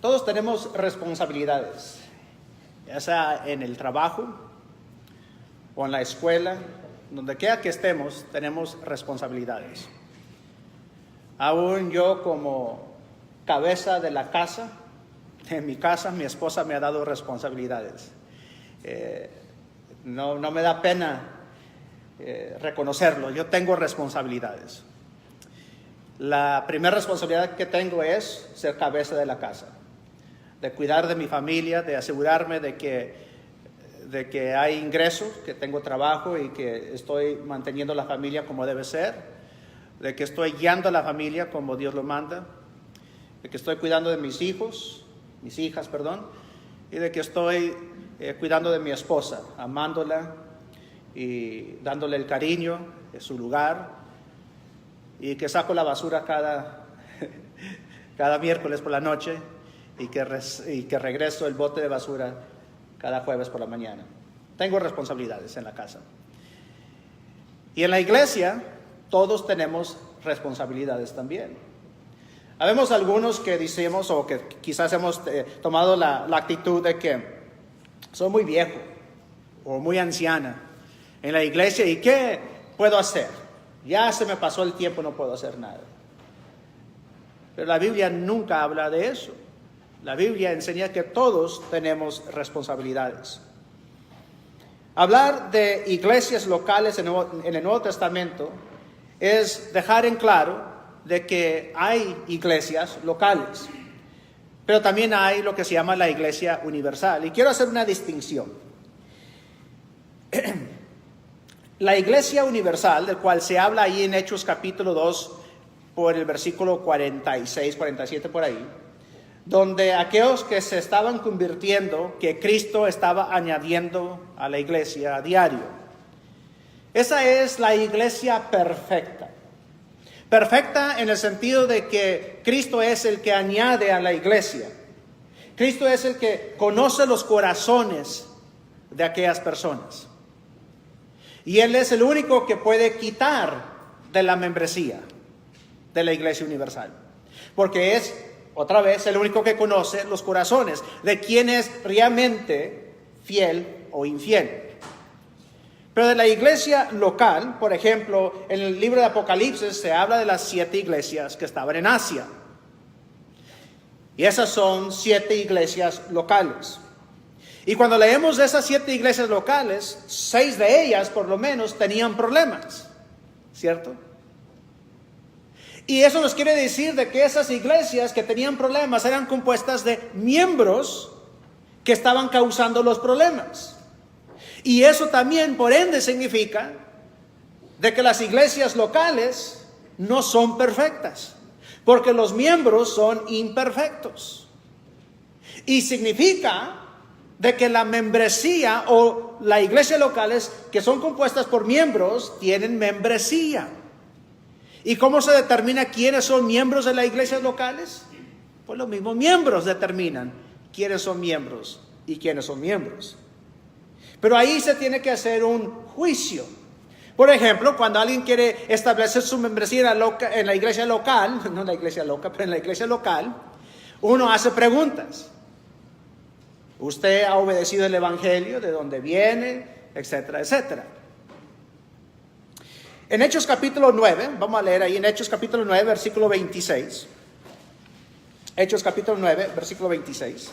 Todos tenemos responsabilidades, ya sea en el trabajo o en la escuela, donde quiera que estemos, tenemos responsabilidades. Aún yo como cabeza de la casa, en mi casa, mi esposa me ha dado responsabilidades. No me da pena reconocerlo, yo tengo responsabilidades. La primera responsabilidad que tengo es ser cabeza de la casa, de cuidar de mi familia, de asegurarme de que hay ingresos, que tengo trabajo y que estoy manteniendo la familia como debe ser, de que estoy guiando a la familia como Dios lo manda, de que estoy cuidando de mis hijas, y de que estoy cuidando de mi esposa, amándola y dándole el cariño en su lugar, y que saco la basura cada miércoles por la noche y que regreso el bote de basura cada jueves por la mañana. Tengo responsabilidades en la casa. Y en la iglesia todos tenemos responsabilidades también. Habemos algunos que decimos, o que quizás hemos tomado la actitud de que soy muy viejo o muy anciana en la iglesia, ¿y qué puedo hacer? Ya se me pasó el tiempo, no puedo hacer nada. Pero la Biblia nunca habla de eso. La Biblia enseña que todos tenemos responsabilidades. Hablar de iglesias locales en el Nuevo Testamento es dejar en claro de que hay iglesias locales, pero también hay lo que se llama la iglesia universal. Y quiero hacer una distinción. La iglesia universal, del cual se habla ahí en Hechos capítulo 2, por el versículo 46, 47 por ahí, donde aquellos que se estaban convirtiendo, que Cristo estaba añadiendo a la iglesia a diario. Esa es la iglesia perfecta. Perfecta en el sentido de que Cristo es el que añade a la iglesia. Cristo es el que conoce los corazones de aquellas personas. Y Él es el único que puede quitar de la membresía de la iglesia universal. Porque es, otra vez, el único que conoce los corazones de quién es realmente fiel o infiel. Pero de la iglesia local, por ejemplo, en el libro de Apocalipsis se habla de las 7 iglesias que estaban en Asia. Y esas son 7 iglesias locales. Y cuando leemos de esas 7 iglesias locales, 6 de ellas por lo menos tenían problemas, ¿cierto? Y eso nos quiere decir de que esas iglesias que tenían problemas eran compuestas de miembros que estaban causando los problemas. Y eso también, por ende, significa de que las iglesias locales no son perfectas, porque los miembros son imperfectos. Y significa de que la membresía o la iglesia locales que son compuestas por miembros tienen membresía. ¿Y cómo se determina quiénes son miembros de las iglesias locales? Pues los mismos miembros determinan quiénes son miembros y quiénes son miembros. Pero ahí se tiene que hacer un juicio. Por ejemplo, cuando alguien quiere establecer su membresía en la iglesia local, no en la iglesia loca, pero en la iglesia local, uno hace preguntas. ¿Usted ha obedecido el evangelio? ¿De dónde viene? Etcétera, etcétera. En Hechos capítulo 9, vamos a leer ahí en Hechos capítulo 9, versículo 26. Hechos capítulo 9, versículo 26.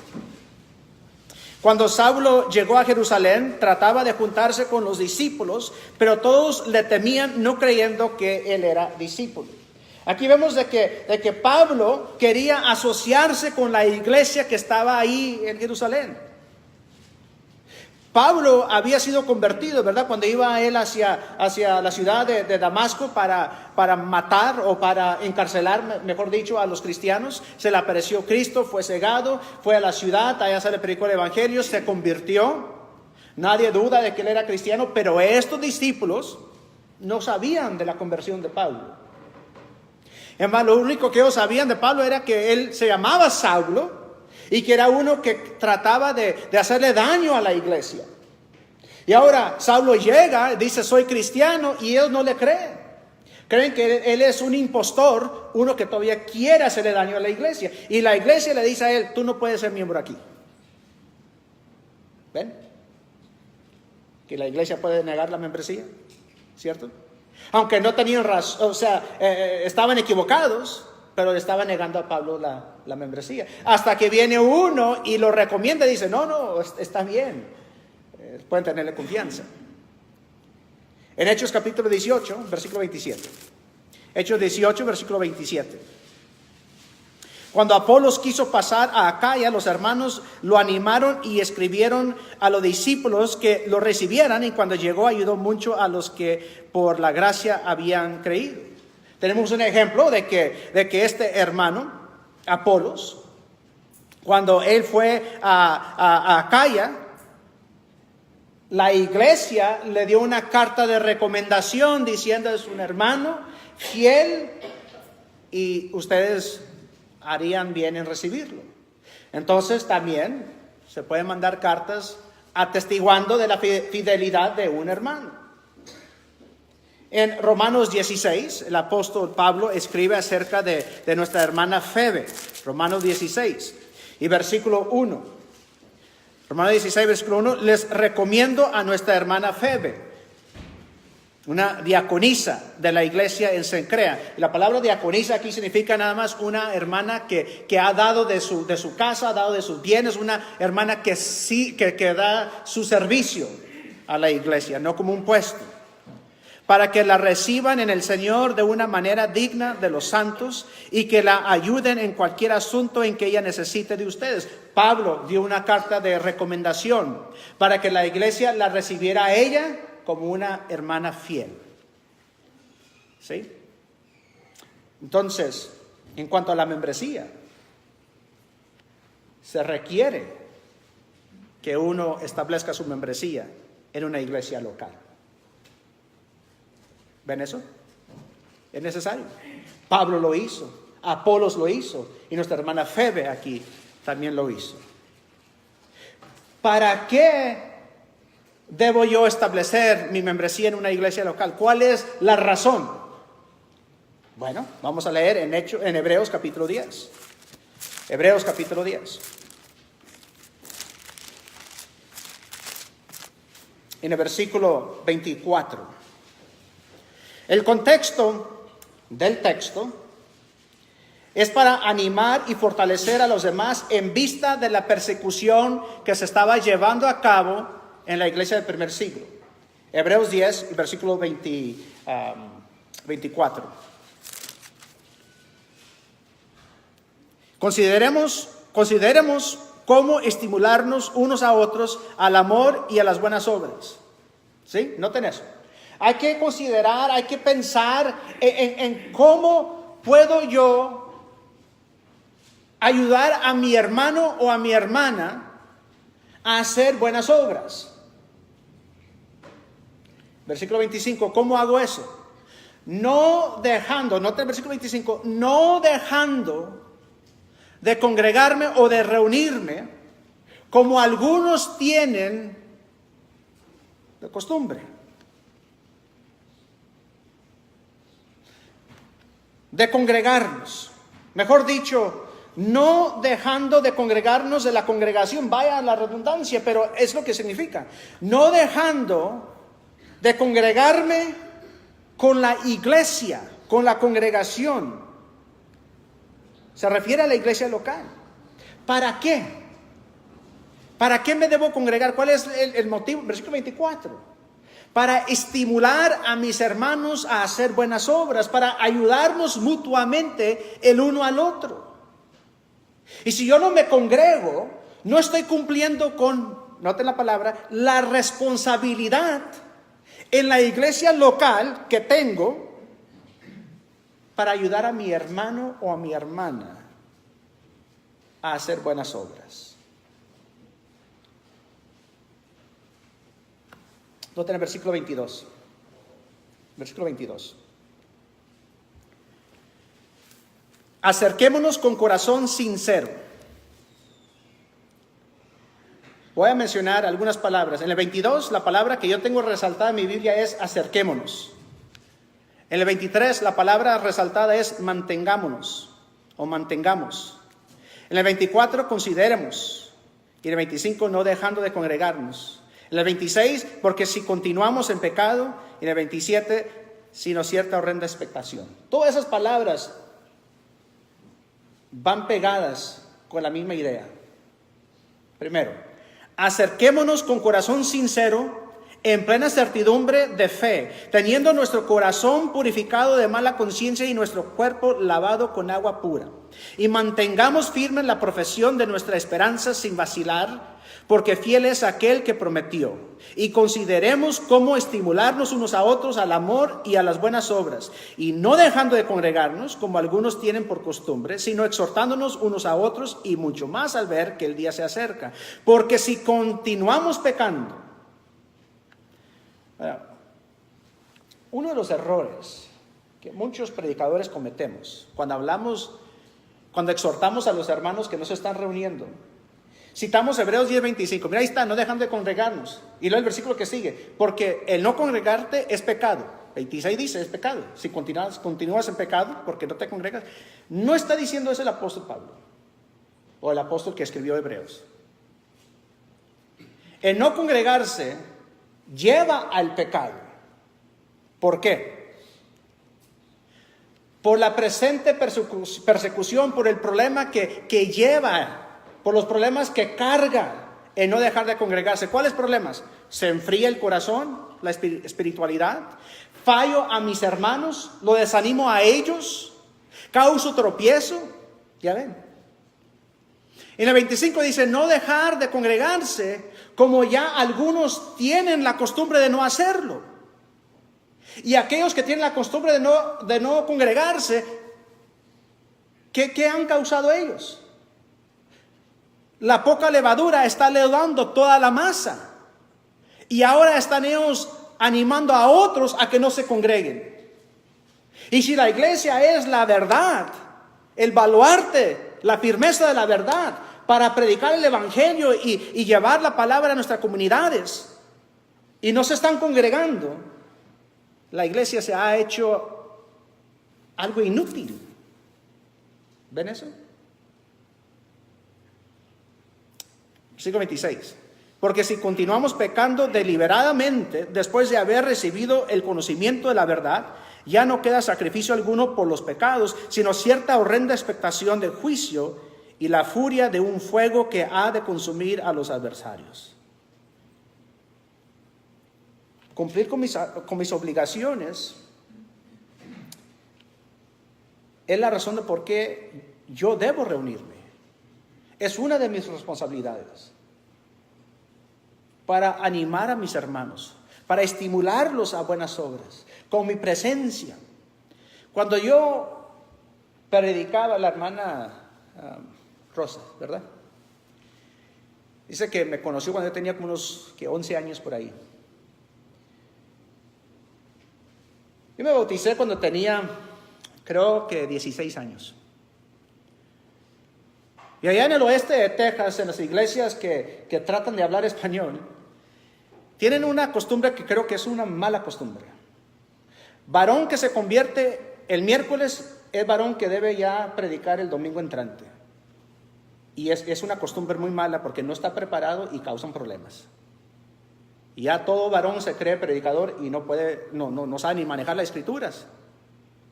Cuando Saulo llegó a Jerusalén, trataba de juntarse con los discípulos, pero todos le temían, no creyendo que él era discípulo. Aquí vemos de que Pablo quería asociarse con la iglesia que estaba ahí en Jerusalén. Pablo había sido convertido, ¿verdad? Cuando iba él hacia la ciudad de Damasco para matar o para encarcelar, mejor dicho, a los cristianos. Se le apareció Cristo, fue cegado, fue a la ciudad, allá se le predicó el evangelio, se convirtió. Nadie duda de que él era cristiano, pero estos discípulos no sabían de la conversión de Pablo. Además, lo único que ellos sabían de Pablo era que él se llamaba Saulo y que era uno que trataba de hacerle daño a la iglesia. Y ahora Saulo llega, dice soy cristiano, y ellos no le creen. Creen que él es un impostor, uno que todavía quiere hacerle daño a la iglesia. Y la iglesia le dice a él, tú no puedes ser miembro aquí. ¿Ven? Que la iglesia puede negar la membresía, ¿cierto? Aunque no tenían razón, o sea, estaban equivocados, pero le estaba negando a Pablo la membresía. Hasta que viene uno y lo recomienda y dice, no, está bien. Pueden tenerle confianza. En Hechos capítulo 18, versículo 27. Hechos 18, versículo 27. Cuando Apolos quiso pasar a Acaya, los hermanos lo animaron y escribieron a los discípulos que lo recibieran, y cuando llegó ayudó mucho a los que por la gracia habían creído. Tenemos un ejemplo de que este hermano, Apolos, cuando él fue a Acaya, la iglesia le dio una carta de recomendación diciendo es un hermano fiel y ustedes harían bien en recibirlo. Entonces también se pueden mandar cartas atestiguando de la fidelidad de un hermano. En Romanos 16, el apóstol Pablo escribe acerca de nuestra hermana Febe. Romanos 16 y versículo 1. Romanos 16, versículo 1, les recomiendo a nuestra hermana Febe, una diaconisa de la iglesia en Cencrea. La palabra diaconisa aquí significa nada más una hermana que ha dado de su casa, ha dado de sus bienes, una hermana que da su servicio a la iglesia, no como un puesto, para que la reciban en el Señor de una manera digna de los santos y que la ayuden en cualquier asunto en que ella necesite de ustedes. Pablo dio una carta de recomendación para que la iglesia la recibiera a ella como una hermana fiel. ¿Sí? Entonces, en cuanto a la membresía, se requiere que uno establezca su membresía en una iglesia local. ¿Ven eso? Es necesario. Pablo lo hizo, Apolos lo hizo y nuestra hermana Febe aquí también lo hizo. ¿Para qué debo yo establecer mi membresía en una iglesia local? ¿Cuál es la razón? Bueno, vamos a leer en Hebreos capítulo 10. Hebreos capítulo 10. En el versículo 24. El contexto del texto es para animar y fortalecer a los demás en vista de la persecución que se estaba llevando a cabo en la iglesia del primer siglo. Hebreos 10, versículo 24. Consideremos cómo estimularnos unos a otros al amor y a las buenas obras. ¿Sí? Noten eso. Hay que considerar, hay que pensar en cómo puedo yo ayudar a mi hermano o a mi hermana a hacer buenas obras. Versículo 25, ¿cómo hago eso? Noten el versículo 25, no dejando de congregarme o de reunirme como algunos tienen de costumbre. De congregarnos, mejor dicho, no dejando de congregarnos de la congregación, vaya la redundancia, pero es lo que significa, no dejando de congregarme con la iglesia, con la congregación. Se refiere a la iglesia local. ¿Para qué? ¿Para qué me debo congregar? ¿Cuál es el motivo? Versículo 24. Para estimular a mis hermanos a hacer buenas obras, para ayudarnos mutuamente el uno al otro. Y si yo no me congrego, no estoy cumpliendo con, noten la palabra, la responsabilidad en la iglesia local que tengo para ayudar a mi hermano o a mi hermana a hacer buenas obras. Noten el versículo 22. Versículo 22. Acerquémonos con corazón sincero. Voy a mencionar algunas palabras. En el 22, la palabra que yo tengo resaltada en mi Biblia es acerquémonos. En el 23 la palabra resaltada es mantengámonos o mantengamos. En el 24 consideremos. Y en el 25 no dejando de congregarnos. En el 26 porque si continuamos en pecado. Y en el 27 sino cierta horrenda expectación. Todas esas palabras van pegadas con la misma idea. Primero, acerquémonos con corazón sincero, en plena certidumbre de fe, teniendo nuestro corazón purificado de mala conciencia y nuestro cuerpo lavado con agua pura. Y mantengamos firme la profesión de nuestra esperanza sin vacilar, porque fiel es aquel que prometió. Y consideremos cómo estimularnos unos a otros al amor y a las buenas obras, y no dejando de congregarnos, como algunos tienen por costumbre, sino exhortándonos unos a otros, y mucho más al ver que el día se acerca. Porque si continuamos pecando, uno de los errores que muchos predicadores cometemos cuando exhortamos a los hermanos que no se están reuniendo, citamos Hebreos 10:25, mira ahí está, no dejan de congregarnos, y luego el versículo que sigue, porque el no congregarte es pecado. 26 dice, es pecado, si continúas en pecado porque no te congregas. No está diciendo eso el apóstol Pablo, o el apóstol que escribió Hebreos. El no congregarse lleva al pecado. ¿Por qué? Por la presente persecución, por el problema que lleva, por los problemas que carga en no dejar de congregarse. ¿Cuáles problemas? Se enfría el corazón, la espiritualidad, fallo a mis hermanos, lo desanimo a ellos, causo tropiezo. Ya ven. En el 25 dice, no dejar de congregarse, como ya algunos tienen la costumbre de no hacerlo. Y aquellos que tienen la costumbre de no congregarse, ¿qué han causado ellos? La poca levadura está levando toda la masa. Y ahora están ellos animando a otros a que no se congreguen. Y si la iglesia es la verdad, el baluarte, la firmeza de la verdad, para predicar el evangelio y llevar la palabra a nuestras comunidades, y no se están congregando, la iglesia se ha hecho algo inútil. ¿Ven eso? Versículo 26. Porque si continuamos pecando deliberadamente después de haber recibido el conocimiento de la verdad, ya no queda sacrificio alguno por los pecados, sino cierta horrenda expectación de juicio y la furia de un fuego que ha de consumir a los adversarios. Cumplir con mis obligaciones es la razón de por qué yo debo reunirme. Es una de mis responsabilidades. Para animar a mis hermanos, para estimularlos a buenas obras, con mi presencia. Cuando yo predicaba, la hermana Rosa, ¿verdad? Dice que me conoció cuando yo tenía como unos 11 años por ahí. Yo me bauticé cuando tenía, creo que 16 años. Y allá en el oeste de Texas, en las iglesias que tratan de hablar español, tienen una costumbre que creo que es una mala costumbre. Varón que se convierte el miércoles es varón que debe ya predicar el domingo entrante. Y es una costumbre muy mala porque no está preparado y causan problemas. Y ya todo varón se cree predicador y no sabe ni manejar las escrituras,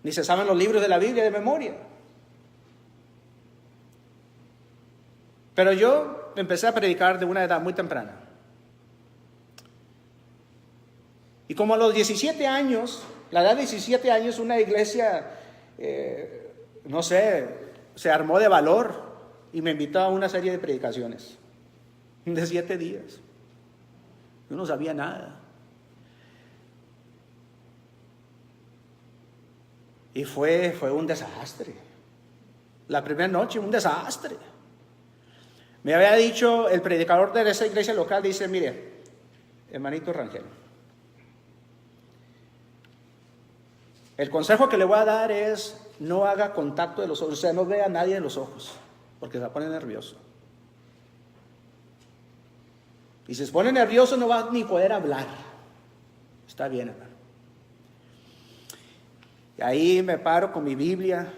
ni se saben los libros de la Biblia de memoria. Pero yo empecé a predicar de una edad muy temprana. Y como a los 17 años, la edad de 17 años, una iglesia, se armó de valor y me invitó a una serie de predicaciones de 7 días. Yo no sabía nada. Y fue un desastre. La primera noche, un desastre. Me había dicho el predicador de esa iglesia local, dice, mire, hermanito Rangel, el consejo que le voy a dar es no haga contacto de los ojos, o sea, no vea a nadie en los ojos, porque se va a poner nervioso. Y si se pone nervioso no va ni poder hablar. Está bien, hermano. Y ahí me paro con mi Biblia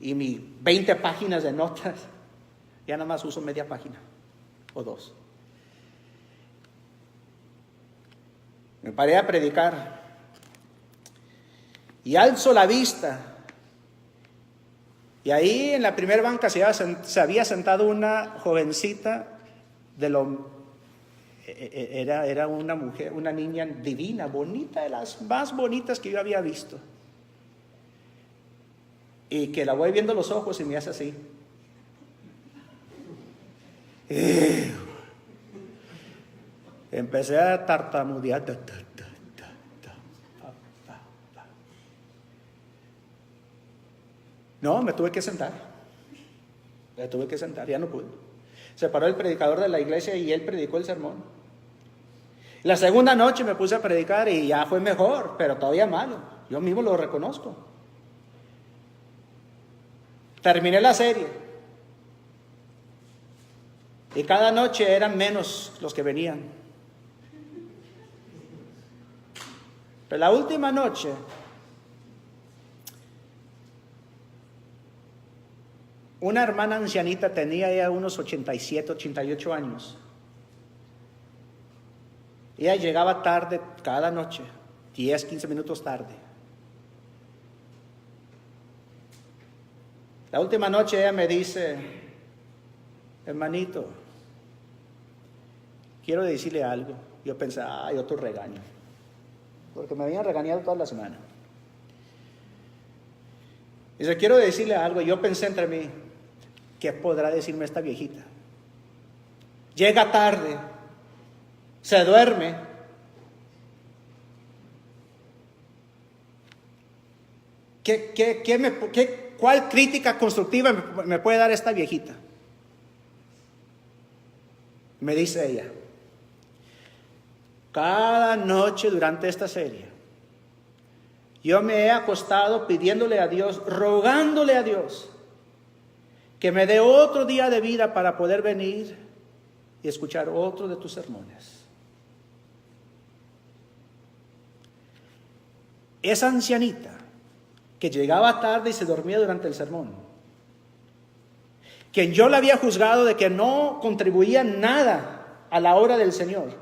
y mis 20 páginas de notas. Ya nada más uso media página o 2. Me paré a predicar y alzo la vista. Y ahí en la primera banca se había sentado una jovencita era una mujer, una niña divina, bonita, de las más bonitas que yo había visto. Y que la voy viendo los ojos y me hace así. Empecé a tartamudear. No, me tuve que sentar, ya no pude. Se paró el predicador de la iglesia y él predicó el sermón. La segunda noche me puse a predicar y ya fue mejor, pero todavía malo. Yo mismo lo reconozco. Terminé la serie y cada noche eran menos los que venían. Pero la última noche, una hermana ancianita, tenía ya unos 87, 88 años. Ella llegaba tarde cada noche, 10, 15 minutos tarde. La última noche ella me dice: hermanito, quiero decirle algo. Yo pensé, otro regaño, porque me habían regañado toda la semana. Dice, quiero decirle algo. Yo pensé entre mí, ¿qué podrá decirme esta viejita? Llega tarde, se duerme. ¿Cuál crítica constructiva me puede dar esta viejita? Me dice ella: cada noche durante esta serie, yo me he acostado pidiéndole a Dios, rogándole a Dios, que me dé otro día de vida para poder venir y escuchar otro de tus sermones. Esa ancianita que llegaba tarde y se dormía durante el sermón, quien yo la había juzgado de que no contribuía nada a la obra del Señor,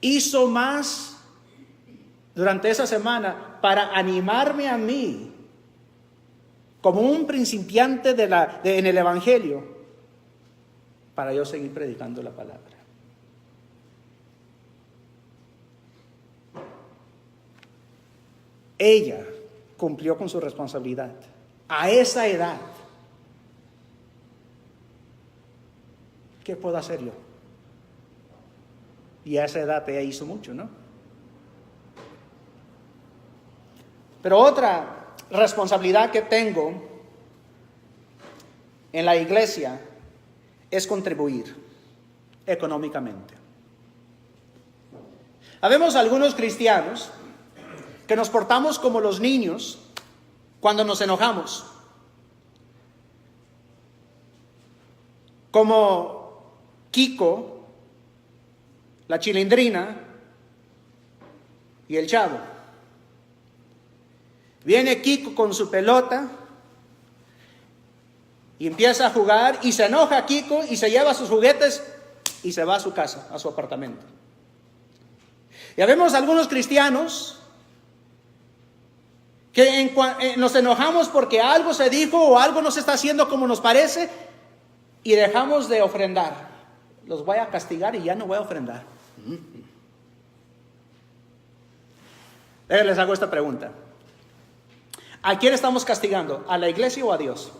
hizo más durante esa semana para animarme a mí, como un principiante en el Evangelio, para yo seguir predicando la palabra. Ella cumplió con su responsabilidad a esa edad. ¿Qué puedo hacer yo? Y a esa edad ella hizo mucho, ¿no? Pero otra responsabilidad que tengo en la iglesia es contribuir económicamente. Habemos algunos cristianos que nos portamos como los niños cuando nos enojamos, como Kiko, la Chilindrina y el Chavo. Viene Kiko con su pelota y empieza a jugar, y se enoja Kiko y se lleva sus juguetes y se va a su casa, a su apartamento. Ya vemos algunos cristianos que nos enojamos porque algo se dijo o algo no se está haciendo como nos parece y dejamos de ofrendar. Los voy a castigar y ya no voy a ofrendar. Les hago esta pregunta: ¿a quién estamos castigando? ¿A la iglesia o a Dios?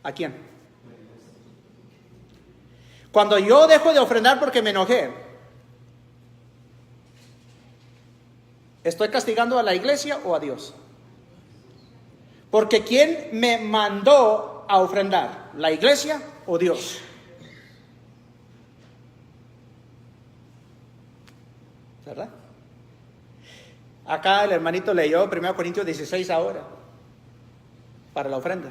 ¿A quién? Cuando yo dejo de ofrendar porque me enojé, ¿estoy castigando a la iglesia o a Dios? Porque ¿quién me mandó a ofrendar? ¿La iglesia o Dios? ¿Verdad? Acá el hermanito leyó 1 Corintios 16 ahora para la ofrenda.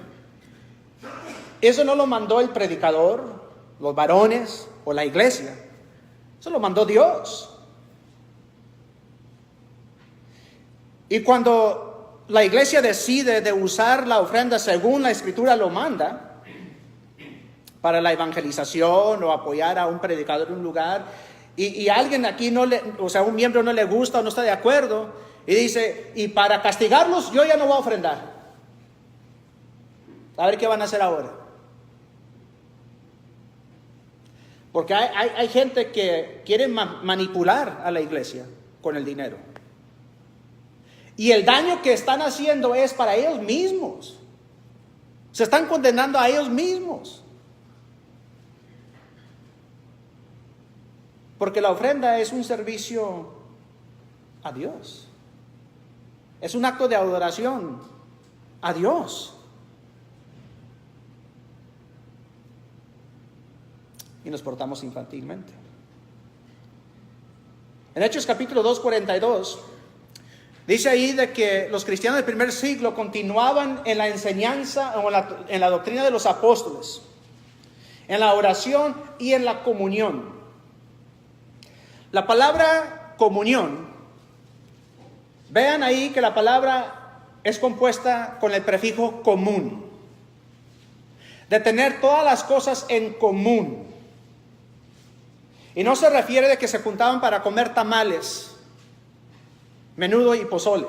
Eso no lo mandó el predicador, los varones o la iglesia. Eso lo mandó Dios. Y cuando la iglesia decide de usar la ofrenda según la Escritura lo manda, para la evangelización o apoyar a un predicador en un lugar, y alguien aquí un miembro no le gusta o no está de acuerdo, y dice, y para castigarlos yo ya no voy a ofrendar. A ver qué van a hacer ahora. Porque hay gente que quiere manipular a la iglesia con el dinero. Y el daño que están haciendo es para ellos mismos. Se están condenando a ellos mismos. Porque la ofrenda es un servicio a Dios. Es un acto de adoración a Dios. Y nos portamos infantilmente. En Hechos capítulo 2, 42, dice ahí de que los cristianos del primer siglo continuaban en la enseñanza o en la doctrina de los apóstoles, en la oración y en la comunión. La palabra comunión, vean ahí que la palabra es compuesta con el prefijo común, de tener todas las cosas en común. Y no se refiere de que se juntaban para comer tamales, menudo y pozole.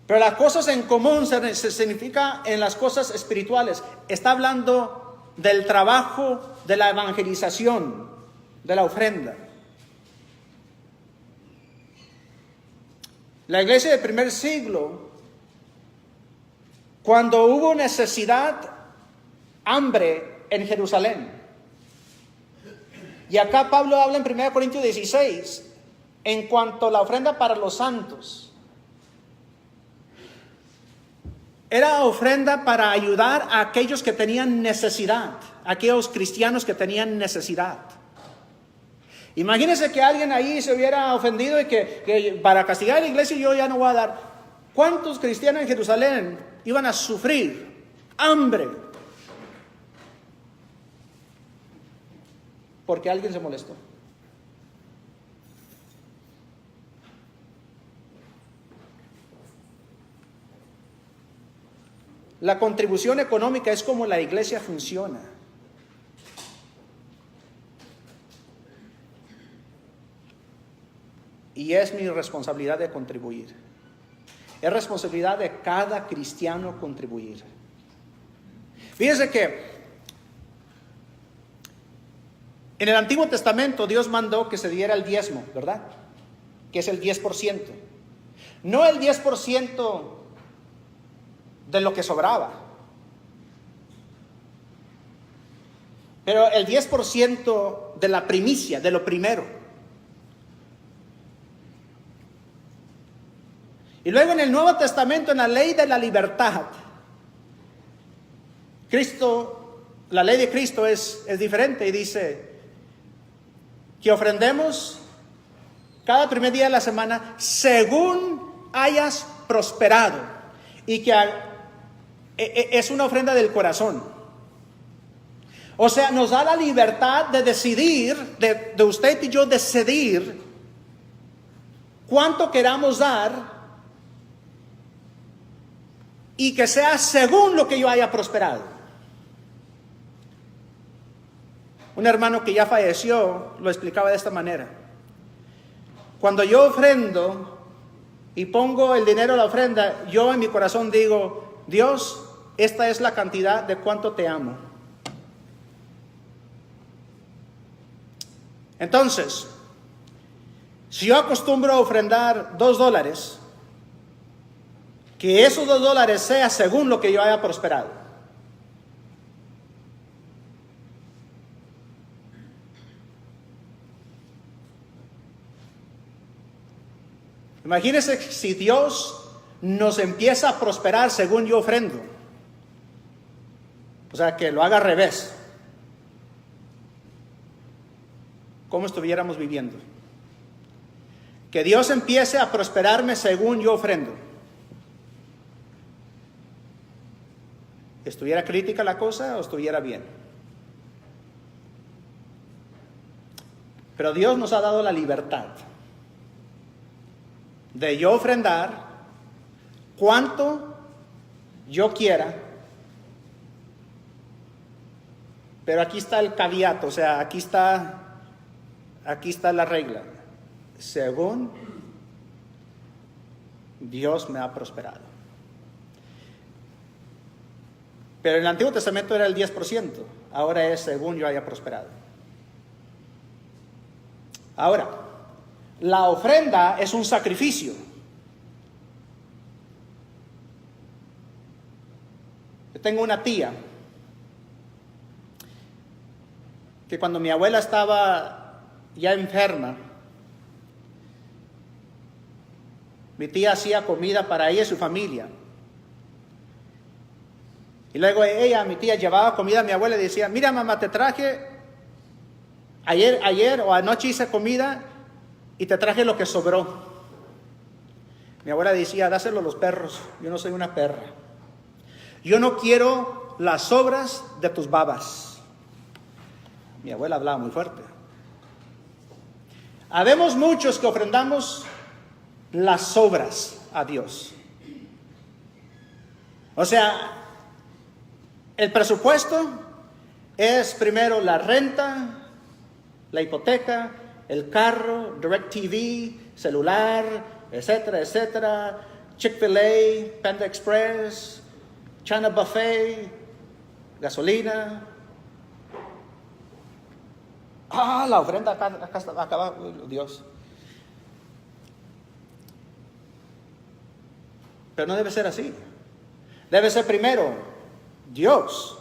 Pero las cosas en común se significa en las cosas espirituales. Está hablando del trabajo de la evangelización, de la ofrenda. La iglesia del primer siglo, cuando hubo necesidad, hambre en Jerusalén, y acá Pablo habla en 1 Corintios 16 en cuanto a la ofrenda para los santos. Era ofrenda para ayudar a aquellos que tenían necesidad, aquellos cristianos que tenían necesidad. Imagínense que alguien ahí se hubiera ofendido y que para castigar a la iglesia yo ya no voy a dar. ¿Cuántos cristianos en Jerusalén iban a sufrir hambre? Porque alguien se molestó. La contribución económica es como la iglesia funciona. Y es mi responsabilidad de contribuir. Es responsabilidad de cada cristiano contribuir. Fíjense que en el Antiguo Testamento Dios mandó que se diera el diezmo, ¿verdad? Que es el 10%. No el 10% de lo que sobraba, pero el 10% de la primicia, de lo primero. Y luego en el Nuevo Testamento, en la ley de la libertad, la ley de Cristo es diferente y dice que ofrendemos cada primer día de la semana según hayas prosperado, y que es una ofrenda del corazón. O sea, nos da la libertad de decidir, de usted y yo decidir cuánto queramos dar, y que sea según lo que yo haya prosperado. Un hermano que ya falleció lo explicaba de esta manera: cuando yo ofrendo y pongo el dinero a la ofrenda, yo en mi corazón digo: Dios, esta es la cantidad de cuánto te amo. Entonces, si yo acostumbro a ofrendar $2, que esos $2 sea según lo que yo haya prosperado. Imagínense si Dios nos empieza a prosperar según yo ofrendo. O sea, que lo haga al revés. ¿Cómo estuviéramos viviendo? Que Dios empiece a prosperarme según yo ofrendo. ¿Estuviera crítica la cosa o estuviera bien? Pero Dios nos ha dado la libertad. de yo ofrendar cuanto yo quiera. Pero aquí está el caveat, o sea, aquí está la regla. Según Dios me ha prosperado. Pero en el Antiguo Testamento era el 10%, ahora es según yo haya prosperado. Ahora, la ofrenda es un sacrificio. Yo tengo una tía que cuando mi abuela estaba ya enferma, mi tía hacía comida para ella y su familia. Y luego mi tía, llevaba comida a mi abuela y decía: mira, mamá, te traje, ayer o anoche hice comida y te traje lo que sobró. Mi abuela decía: dáselo a los perros, yo no soy una perra. Yo no quiero las sobras de tus babas. Mi abuela hablaba muy fuerte. Habemos muchos que ofrendamos las sobras a Dios. O sea, el presupuesto es primero la renta, la hipoteca, el carro, DirecTV, celular, etcétera, etcétera, Chick-fil-A, Panda Express, China Buffet, gasolina. La ofrenda acá está, acá va, Dios. Pero no debe ser así. Debe ser primero Dios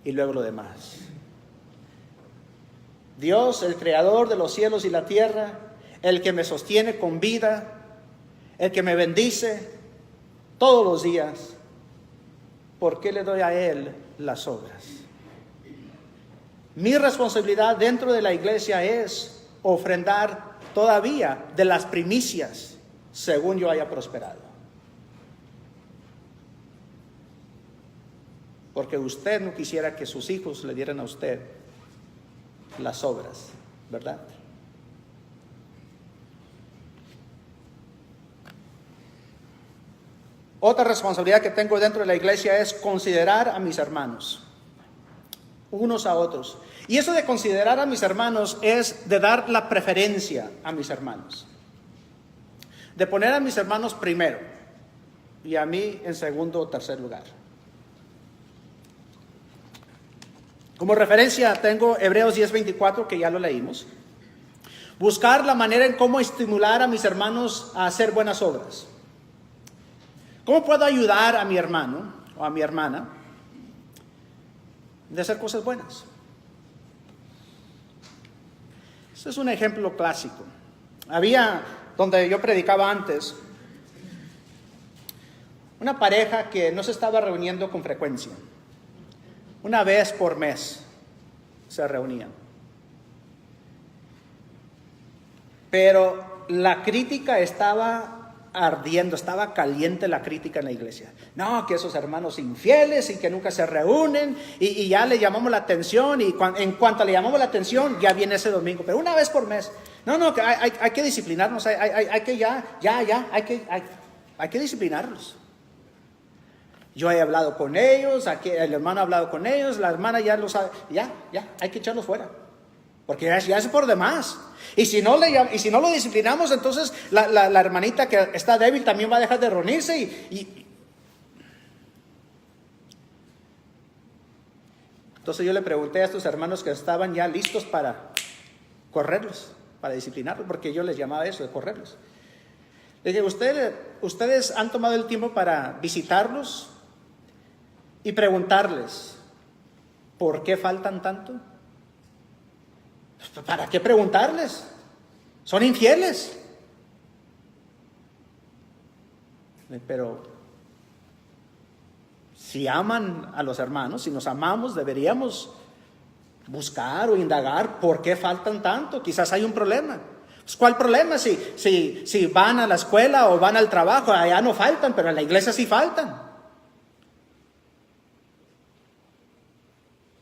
y luego lo demás. Dios, el creador de los cielos y la tierra, el que me sostiene con vida, el que me bendice todos los días. ¿Por qué le doy a Él las obras? Mi responsabilidad dentro de la iglesia es ofrendar todavía de las primicias según yo haya prosperado. Porque usted no quisiera que sus hijos le dieran a usted las obras, ¿verdad? Otra responsabilidad que tengo dentro de la iglesia es considerar a mis hermanos, unos a otros. Y eso de considerar a mis hermanos es de dar la preferencia a mis hermanos. De poner a mis hermanos primero y a mí en segundo o tercer lugar. Como referencia tengo Hebreos 10:24, que ya lo leímos. Buscar la manera en cómo estimular a mis hermanos a hacer buenas obras. ¿Cómo puedo ayudar a mi hermano o a mi hermana de hacer cosas buenas? Este es un ejemplo clásico. Había, donde yo predicaba antes, una pareja que no se estaba reuniendo con frecuencia. Una vez por mes se reunían. Pero la crítica estaba ardiendo, estaba caliente la crítica en la iglesia. No, que esos hermanos infieles y que nunca se reúnen y ya le llamamos la atención y en cuanto le llamamos la atención ya viene ese domingo, pero una vez por mes. No, que hay que disciplinarnos, hay que disciplinarlos. Yo he hablado con ellos, aquí el hermano ha hablado con ellos, la hermana ya lo sabe, ya, hay que echarlos fuera. Porque ya es por demás. Y si no lo disciplinamos, entonces la hermanita que está débil también va a dejar de reunirse y entonces yo le pregunté a estos hermanos que estaban ya listos para correrlos, para disciplinarlos, porque yo les llamaba eso, de correrlos. Le dije: ustedes han tomado el tiempo para visitarlos y preguntarles ¿por qué faltan tanto? ¿Para qué preguntarles? Son infieles. Pero si aman a los hermanos, si nos amamos, deberíamos buscar o indagar por qué faltan tanto. Quizás hay un problema. Pues, ¿cuál problema? Si van a la escuela o van al trabajo, allá no faltan, pero en la iglesia sí faltan.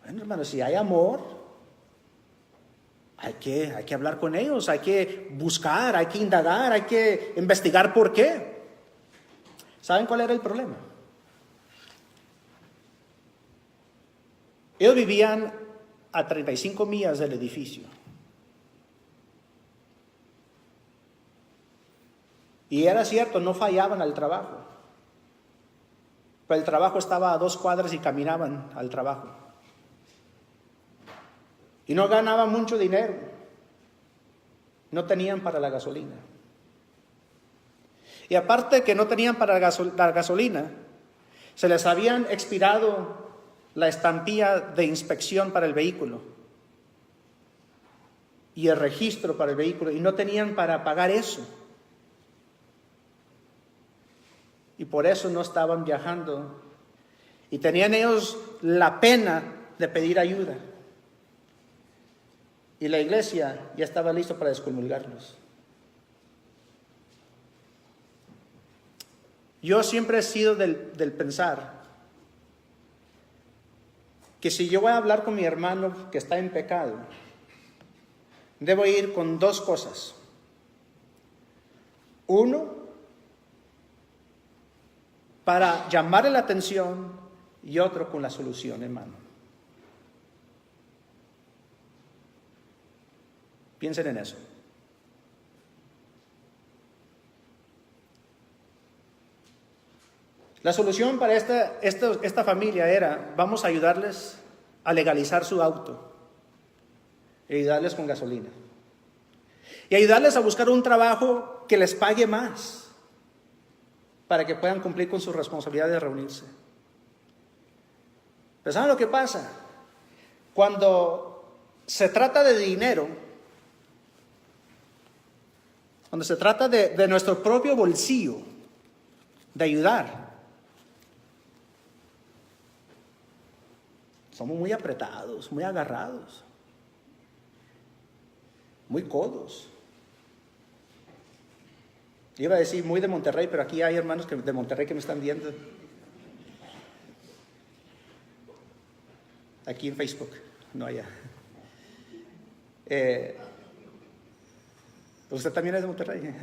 Bueno, hermanos, si hay amor, hay que hablar con ellos, hay que buscar, hay que indagar, hay que investigar por qué. ¿Saben cuál era el problema? Ellos vivían a 35 millas del edificio. Y era cierto, no fallaban al trabajo. Pero el trabajo estaba a 2 cuadras y caminaban al trabajo. Y no ganaban mucho dinero. No tenían para la gasolina. Y aparte que no tenían para la gasolina, se les habían expirado la estampilla de inspección para el vehículo y el registro para el vehículo, y no tenían para pagar eso. Y por eso no estaban viajando. Y tenían ellos la pena de pedir ayuda. Y la iglesia ya estaba lista para excomulgarlos. Yo siempre he sido del pensar que si yo voy a hablar con mi hermano que está en pecado, debo ir con 2 cosas. Uno, para llamarle la atención, y otro con la solución en mano. Piensen en eso. La solución para esta familia era: vamos a ayudarles a legalizar su auto, y ayudarles con gasolina, y ayudarles a buscar un trabajo que les pague más, para que puedan cumplir con su responsabilidad de reunirse. Pero ¿saben lo que pasa? Cuando se trata de dinero, cuando se trata de nuestro propio bolsillo, de ayudar, somos muy apretados, muy agarrados, muy codos. Iba a decir muy de Monterrey, pero aquí hay hermanos de Monterrey que me están viendo. Aquí en Facebook, no allá. ¿Usted también es de Monterrey?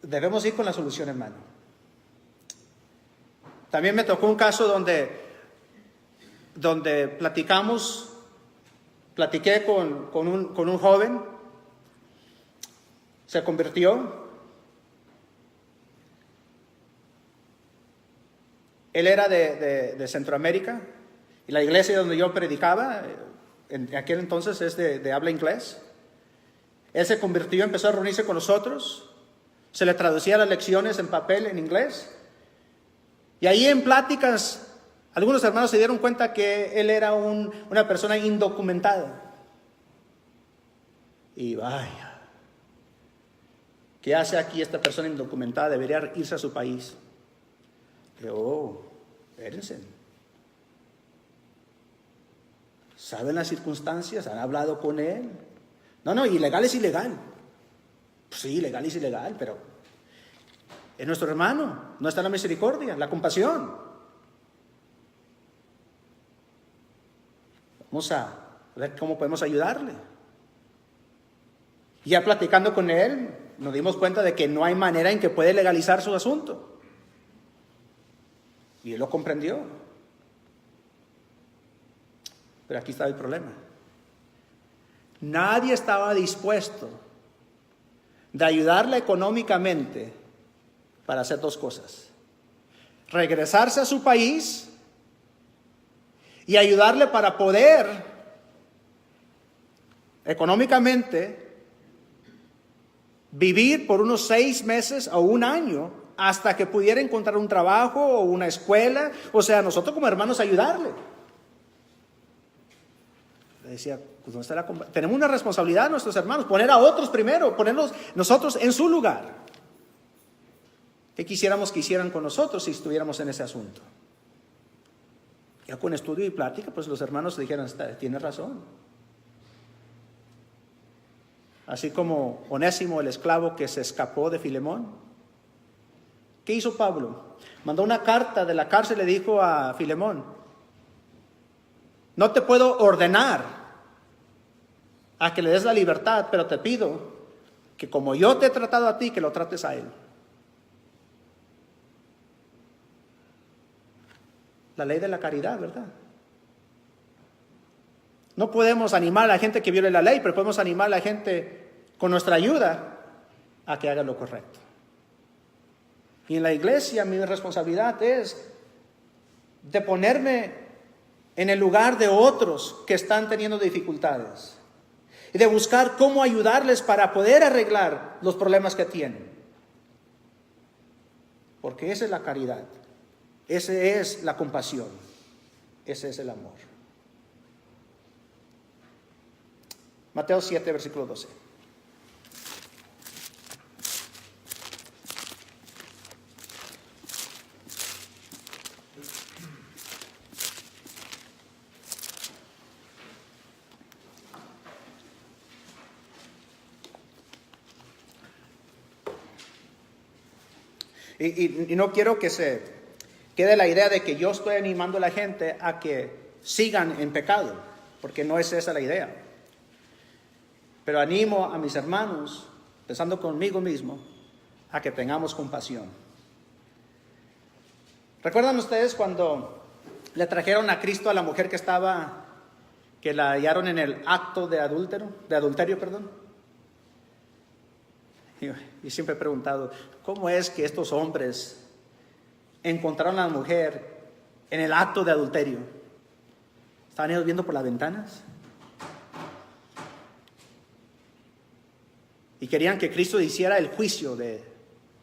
Debemos ir con la solución en mano. También me tocó un caso donde platiqué con un joven, se convirtió. Él era de Centroamérica, y la iglesia donde yo predicaba, en aquel entonces es de habla inglés. Él se convirtió, empezó a reunirse con nosotros, se le traducía las lecciones en papel, en inglés. Y ahí en pláticas, algunos hermanos se dieron cuenta que él era una persona indocumentada. Y vaya, ¿qué hace aquí esta persona indocumentada? Debería irse a su país. Espérense. ¿Saben las circunstancias? ¿Han hablado con él? No, ilegal es ilegal. Pues sí, ilegal es ilegal, pero es nuestro hermano. No está la misericordia, la compasión. Vamos a ver cómo podemos ayudarle. Ya platicando con él, nos dimos cuenta de que no hay manera en que puede legalizar su asunto. Y él lo comprendió. Pero aquí está el problema. Nadie estaba dispuesto de ayudarle económicamente para hacer 2 cosas: regresarse a su país y ayudarle para poder económicamente vivir por unos 6 meses o 1 año hasta que pudiera encontrar un trabajo o una escuela. O sea, nosotros como hermanos ayudarle. Le decía, pues, ¿dónde está la tenemos una responsabilidad, nuestros hermanos, poner a otros primero, ponernos nosotros en su lugar. ¿Qué quisiéramos que hicieran con nosotros si estuviéramos en ese asunto? Ya con estudio y plática, pues los hermanos dijeron, tiene razón. Así como Onésimo, el esclavo que se escapó de Filemón, ¿Qué hizo Pablo? Mandó una carta de la cárcel, le dijo a Filemón: no te puedo ordenar a que le des la libertad, pero te pido que como yo te he tratado a ti, que lo trates a él. La ley de la caridad, ¿verdad? No podemos animar a la gente que viole la ley, pero podemos animar a la gente con nuestra ayuda a que haga lo correcto. Y en la iglesia mi responsabilidad es de ponerme en el lugar de otros que están teniendo dificultades y de buscar cómo ayudarles para poder arreglar los problemas que tienen. Porque esa es la caridad, esa es la compasión, ese es el amor. Mateo 7, versículo 12. Y no quiero que se quede la idea de que yo estoy animando a la gente a que sigan en pecado, porque no es esa la idea. Pero animo a mis hermanos, pensando conmigo mismo, a que tengamos compasión. ¿Recuerdan ustedes cuando le trajeron a Cristo a la mujer que la hallaron en el acto de adulterio, perdón? Y siempre he preguntado, ¿cómo es que estos hombres encontraron a la mujer en el acto de adulterio? ¿Estaban ellos viendo por las ventanas? Y querían que Cristo hiciera el juicio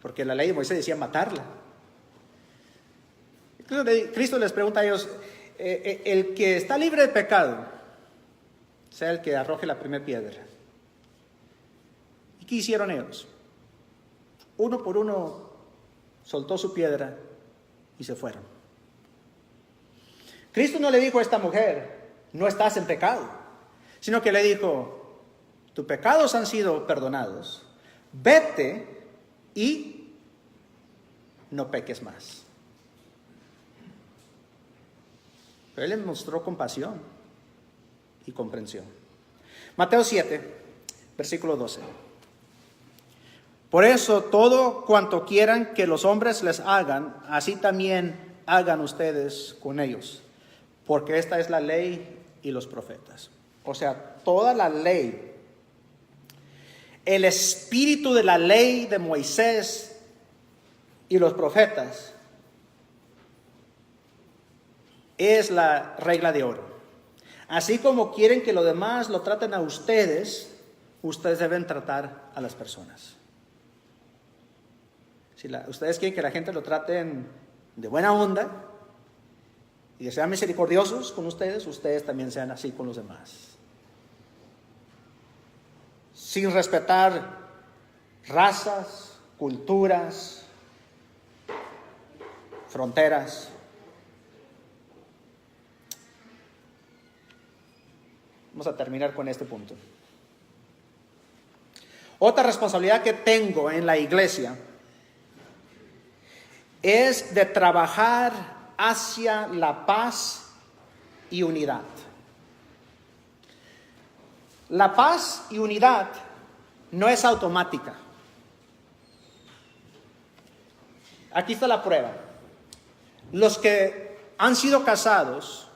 porque la ley de Moisés decía matarla. Cristo les pregunta a ellos, el que está libre de pecado, sea el que arroje la primera piedra. ¿Y qué hicieron ellos? Uno por uno soltó su piedra y se fueron. Cristo no le dijo a esta mujer, no estás en pecado, sino que le dijo, tus pecados han sido perdonados, vete y no peques más. Pero él le mostró compasión y comprensión. Mateo 7, versículo 12. Por eso todo cuanto quieran que los hombres les hagan, así también hagan ustedes con ellos, porque esta es la ley y los profetas. O sea, toda la ley, el espíritu de la ley de Moisés y los profetas es la regla de oro. Así como quieren que los demás lo traten a ustedes, ustedes deben tratar a las personas. Si ustedes quieren que la gente lo traten de buena onda y que sean misericordiosos con ustedes, ustedes también sean así con los demás. Sin respetar razas, culturas, fronteras. Vamos a terminar con este punto. Otra responsabilidad que tengo en la iglesia es de trabajar hacia la paz y unidad. La paz y unidad no es automática. Aquí está la prueba. Los que han sido casados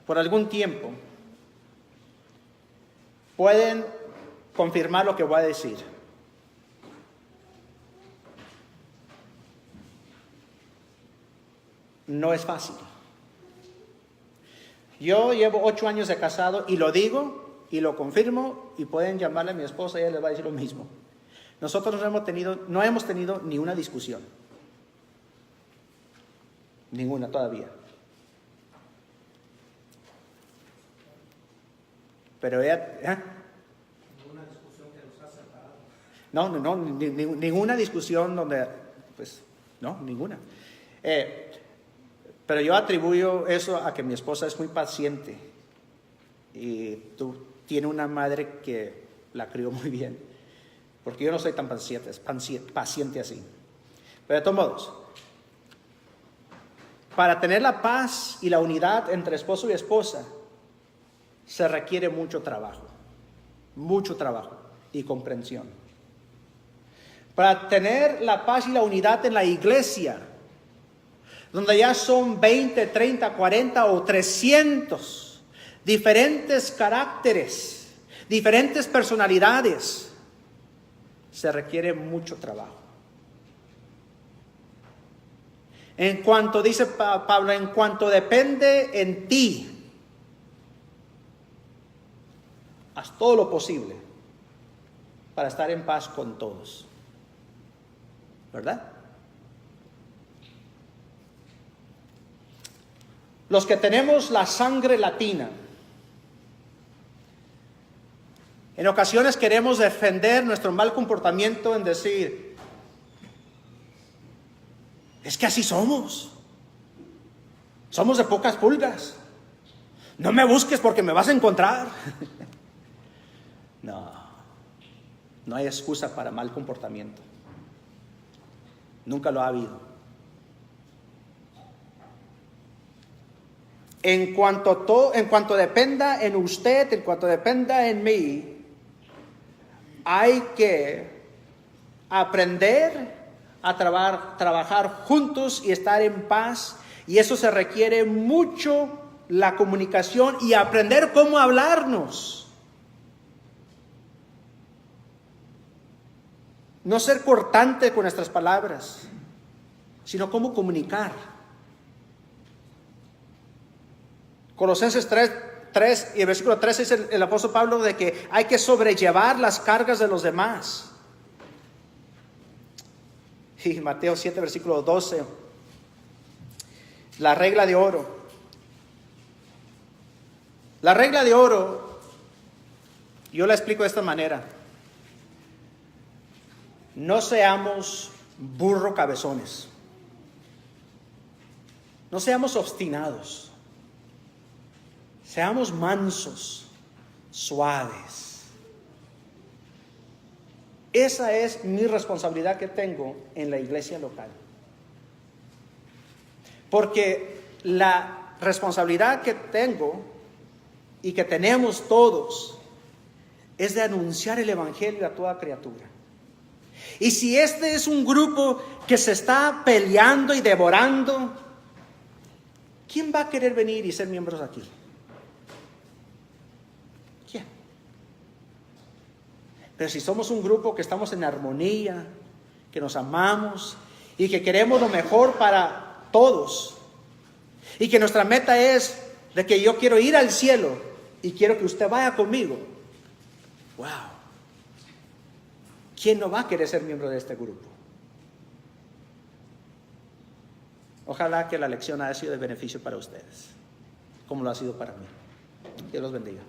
por algún tiempo pueden confirmar lo que voy a decir. No es fácil. Yo llevo 8 años de casado y lo digo y lo confirmo, y pueden llamarle a mi esposa y ella les va a decir lo mismo. Nosotros no hemos tenido ni una discusión. Ninguna todavía. Pero ella... Ninguna discusión que nos ha separado. No, ninguna discusión donde... Pues, no, ninguna. Pero yo atribuyo eso a que mi esposa es muy paciente y tiene una madre que la crió muy bien, porque yo no soy tan paciente así. Pero de todos modos, para tener la paz y la unidad entre esposo y esposa, se requiere mucho trabajo y comprensión. Para tener la paz y la unidad en la iglesia, donde ya son 20, 30, 40 o 300 diferentes caracteres, diferentes personalidades, se requiere mucho trabajo. En cuanto, dice Pablo, en cuanto depende en ti, haz todo lo posible para estar en paz con todos. ¿Verdad? Los que tenemos la sangre latina, en ocasiones queremos defender nuestro mal comportamiento en decir, es que así somos de pocas pulgas, no me busques porque me vas a encontrar. No hay excusa para mal comportamiento, nunca lo ha habido. En cuanto dependa en usted, en cuanto dependa en mí, hay que aprender a trabajar juntos y estar en paz. Y eso se requiere mucho la comunicación y aprender cómo hablarnos. No ser cortante con nuestras palabras, sino cómo comunicar. Colosenses 3 y el versículo 13 dice el apóstol Pablo de que hay que sobrellevar las cargas de los demás. Y Mateo 7 versículo 12, la regla de oro. La regla de oro, yo la explico de esta manera. No seamos burro cabezones. No seamos obstinados. Seamos mansos, suaves. Esa es mi responsabilidad que tengo en la iglesia local. Porque la responsabilidad que tengo y que tenemos todos es de anunciar el evangelio a toda criatura. Y si este es un grupo que se está peleando y devorando, ¿quién va a querer venir y ser miembros aquí? ¿Quién? Pero si somos un grupo que estamos en armonía, que nos amamos y que queremos lo mejor para todos, y que nuestra meta es de que yo quiero ir al cielo y quiero que usted vaya conmigo, wow, ¿quién no va a querer ser miembro de este grupo? Ojalá que la lección haya sido de beneficio para ustedes, como lo ha sido para mí. Dios los bendiga.